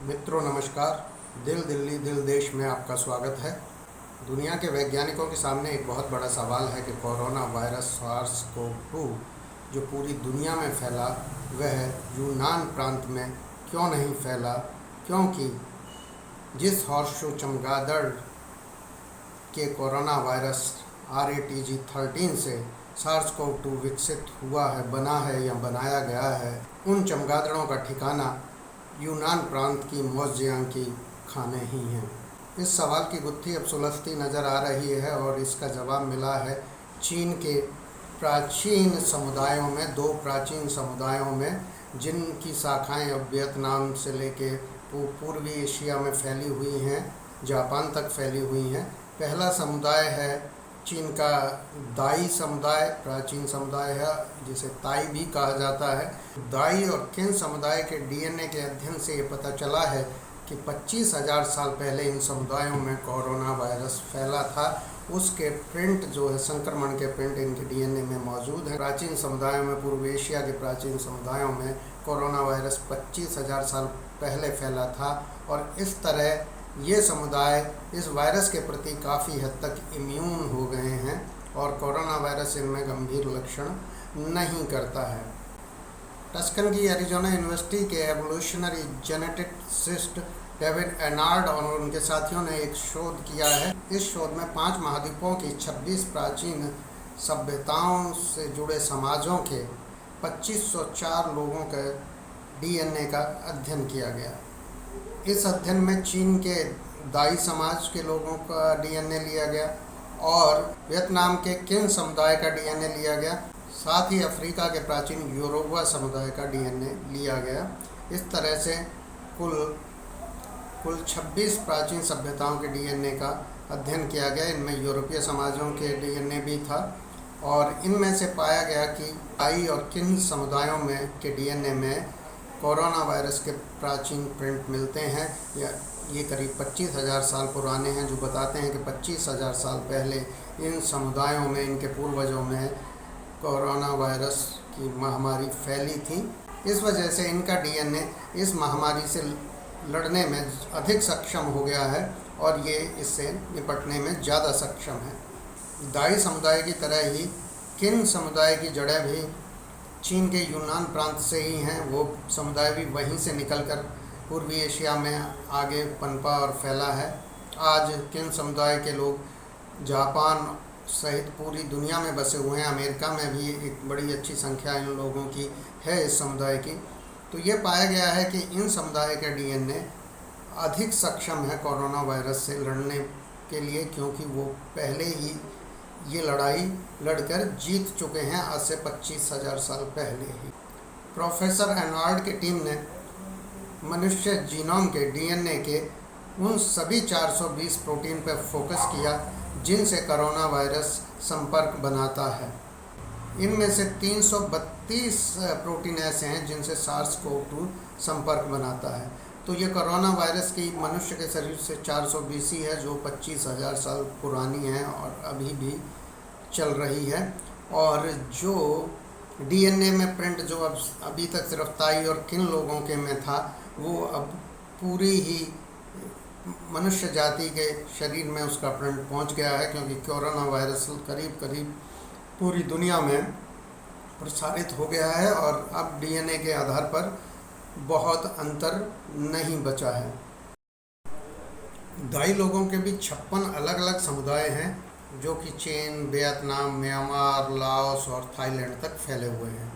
मित्रों नमस्कार। दिल दिल्ली दिल देश में आपका स्वागत है। दुनिया के वैज्ञानिकों के सामने एक बहुत बड़ा सवाल है कि कोरोना वायरस SARS-CoV-2 जो पूरी दुनिया में फैला वह यूनान प्रांत में क्यों नहीं फैला, क्योंकि जिस हॉर्सशू चमगादड़ के कोरोना वायरस RATG13 से SARS-CoV-2 विकसित हुआ है, बना है या बनाया गया है, उन चमगादड़ों का ठिकाना यूनान प्रांत की मोज़ेआंग की खाने ही हैं। इस सवाल की गुत्थी अब सुलझती नज़र आ रही है और इसका जवाब मिला है चीन के प्राचीन समुदायों में, दो प्राचीन समुदायों में, जिनकी शाखाएं अब वियतनाम से लेके पूर्वी एशिया में फैली हुई हैं, जापान तक फैली हुई हैं। पहला समुदाय है चीन का दाई समुदाय, प्राचीन समुदाय है जिसे ताई भी कहा जाता है। दाई और किन समुदाय के DNA के अध्ययन से ये पता चला है कि 25,000 साल पहले इन समुदायों में कोरोना वायरस फैला था। उसके प्रिंट जो है, संक्रमण के प्रिंट इनके DNA में मौजूद है। प्राचीन समुदायों में, पूर्व एशिया के प्राचीन समुदायों में कोरोना वायरस 25,000 साल पहले फैला था और इस तरह ये समुदाय इस वायरस के प्रति काफ़ी हद तक इम्यून हो गए हैं और कोरोना वायरस इनमें गंभीर लक्षण नहीं करता है। टस्कन की एरिजोना यूनिवर्सिटी के एवोल्यूशनरी जेनेटिसिस्ट डेविड एनार्ड और उनके साथियों ने एक शोध किया है। इस शोध में 5 महाद्वीपों की 26 प्राचीन सभ्यताओं से जुड़े समाजों के 2504 लोगों के DNA का अध्ययन किया गया। इस अध्ययन में चीन के दाई समाज के लोगों का DNA लिया गया और वियतनाम के किन समुदाय का DNA लिया गया, साथ ही अफ्रीका के प्राचीन योरुबा समुदाय का DNA लिया गया। इस तरह से कुल 26 प्राचीन सभ्यताओं के DNA का अध्ययन किया गया। इनमें यूरोपीय समाजों के DNA भी था और इनमें से पाया गया कि दाई और किन समुदायों में के DNA में कोरोना वायरस के प्राचीन प्रिंट मिलते हैं। या ये करीब 25,000 साल पुराने हैं, जो बताते हैं कि 25,000 साल पहले इन समुदायों में, इनके पूर्वजों में कोरोना वायरस की महामारी फैली थी। इस वजह से इनका DNA इस महामारी से लड़ने में अधिक सक्षम हो गया है और ये इससे निपटने में ज़्यादा सक्षम है। दाई समुदाय की तरह ही किन समुदाय की जड़ें भी चीन के यूनान प्रांत से ही हैं। वो समुदाय भी वहीं से निकलकर पूर्वी एशिया में आगे पनपा और फैला है। आज किन समुदाय के लोग जापान सहित पूरी दुनिया में बसे हुए हैं। अमेरिका में भी एक बड़ी अच्छी संख्या इन लोगों की है, इस समुदाय की। तो ये पाया गया है कि इन समुदाय का DNA अधिक सक्षम है कोरोना वायरस से लड़ने के लिए, क्योंकि वो पहले ही ये लड़ाई लड़कर जीत चुके हैं आज से 25,000 साल पहले ही। प्रोफेसर एनार्ड की टीम ने मनुष्य जीनोम के DNA के उन सभी 420 प्रोटीन पर फोकस किया जिनसे कोरोना वायरस संपर्क बनाता है। इनमें से 332 प्रोटीन ऐसे हैं जिनसे SARS-CoV-2 संपर्क बनाता है। तो ये कोरोना वायरस की मनुष्य के शरीर से 420 ही है, जो 25,000 साल पुरानी है और अभी भी चल रही है। और जो DNA में प्रिंट जो अब अभी तक सिर्फ ताई और किन लोगों के में था, वो अब पूरी ही मनुष्य जाति के शरीर में उसका प्रिंट पहुंच गया है, क्योंकि कोरोना वायरस करीब करीब पूरी दुनिया में प्रसारित हो गया है और अब DNA के आधार पर बहुत अंतर नहीं बचा है। दाई लोगों के भी 56 अलग अलग समुदाय हैं, जो कि चीन, वियतनाम, म्यांमार, लाओस और थाईलैंड तक फैले हुए हैं।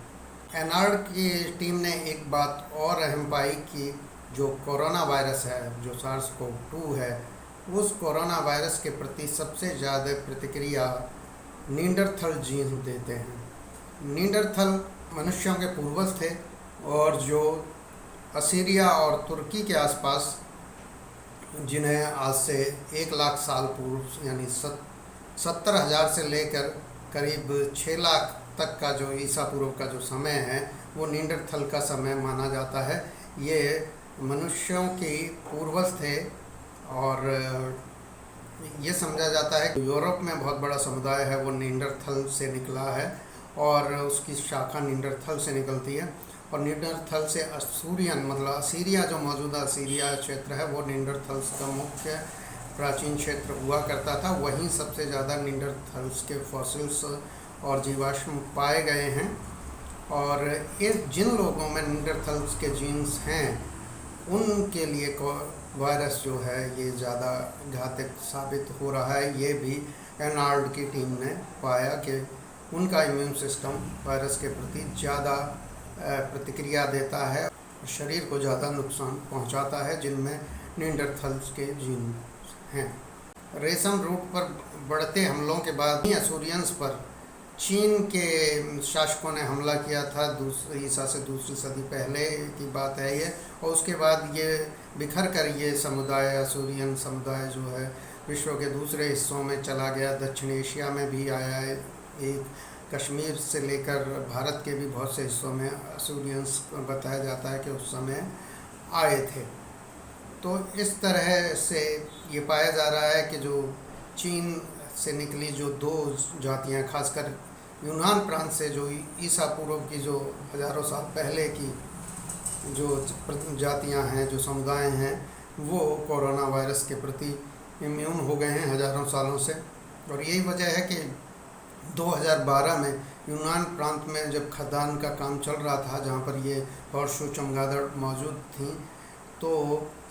एनार्ड की टीम ने एक बात और अहम पाई कि जो कोरोना वायरस है, जो SARS-CoV-2 है, उस कोरोना वायरस के प्रति सबसे ज़्यादा प्रतिक्रिया नींडरथल जीन देते हैं। नींडरथल मनुष्यों के पूर्वज थे और जो असीरिया और तुर्की के आसपास, जिन्हें आज से 1 लाख साल पूर्व यानी 70,000 से लेकर करीब 6 लाख तक का जो ईसा पूर्व का जो समय है, वो नींडरथल का समय माना जाता है। ये मनुष्यों के पूर्वज थे और ये समझा जाता है कि यूरोप में बहुत बड़ा समुदाय है वो नींडरथल से निकला है और उसकी शाखा नींडरथल से निकलती है। और निंडरथल से असूरियन मतलब असीरिया, जो मौजूदा असीरिया क्षेत्र है वो निंडरथल्स का मुख्य प्राचीन क्षेत्र हुआ करता था। वहीं सबसे ज़्यादा निंडरथल्स के फॉसिल्स और जीवाश्म पाए गए हैं। और इस जिन लोगों में निंडरथल्स के जीन्स हैं उनके लिए वायरस जो है ये ज़्यादा घातक साबित हो रहा है। ये भी एनार्ड की टीम ने पाया कि उनका इम्यून सिस्टम वायरस के प्रति ज़्यादा प्रतिक्रिया देता है, शरीर को ज़्यादा नुकसान पहुंचाता है जिनमें निंडरथल्स के जीन हैं। रेशम रूट पर बढ़ते हमलों के बाद ही असूरियंस पर चीन के शासकों ने हमला किया था। ईसा से दूसरी सदी पहले की बात है ये। और उसके बाद ये बिखर कर ये समुदाय, असूरियन समुदाय जो है विश्व के दूसरे हिस्सों में चला गया। दक्षिण एशिया में भी आया है। एक कश्मीर से लेकर भारत के भी बहुत से हिस्सों में असूरियंस बताया जाता है कि उस समय आए थे। तो इस तरह से ये पाया जा रहा है कि जो चीन से निकली जो दो जातियां, खासकर यूनान प्रांत से जो ईसा पूर्व की जो हज़ारों साल पहले की जो जातियां हैं, जो समुदाय हैं, वो कोरोना वायरस के प्रति इम्यून हो गए हैं हज़ारों सालों से। और यही वजह है कि 2012 में यूनान प्रांत में जब खदान का काम चल रहा था, जहाँ पर ये हॉर्सशू चमगादड़ मौजूद थी, तो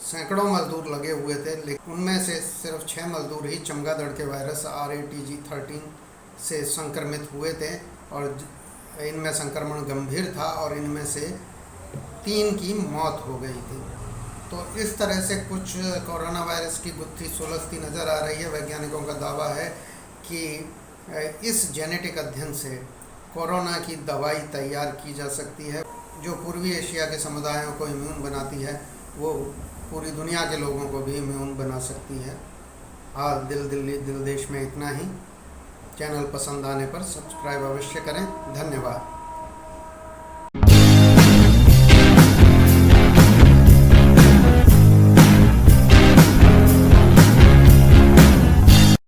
सैकड़ों मजदूर लगे हुए थे, लेकिन उनमें से सिर्फ 6 मजदूर ही चमगादड़ के वायरस RATG13 से संक्रमित हुए थे। और इनमें संक्रमण गंभीर था और इनमें से 3 की मौत हो गई थी। तो इस तरह से कुछ कोरोना वायरस की गुत्थी सुलझती नज़र आ रही है। वैज्ञानिकों का दावा है कि इस जेनेटिक अध्ययन से कोरोना की दवाई तैयार की जा सकती है, जो पूर्वी एशिया के समुदायों को इम्यून बनाती है, वो पूरी दुनिया के लोगों को भी इम्यून बना सकती है। हाल दिल देश में इतना ही। चैनल पसंद आने पर सब्सक्राइब अवश्य करें। धन्यवाद।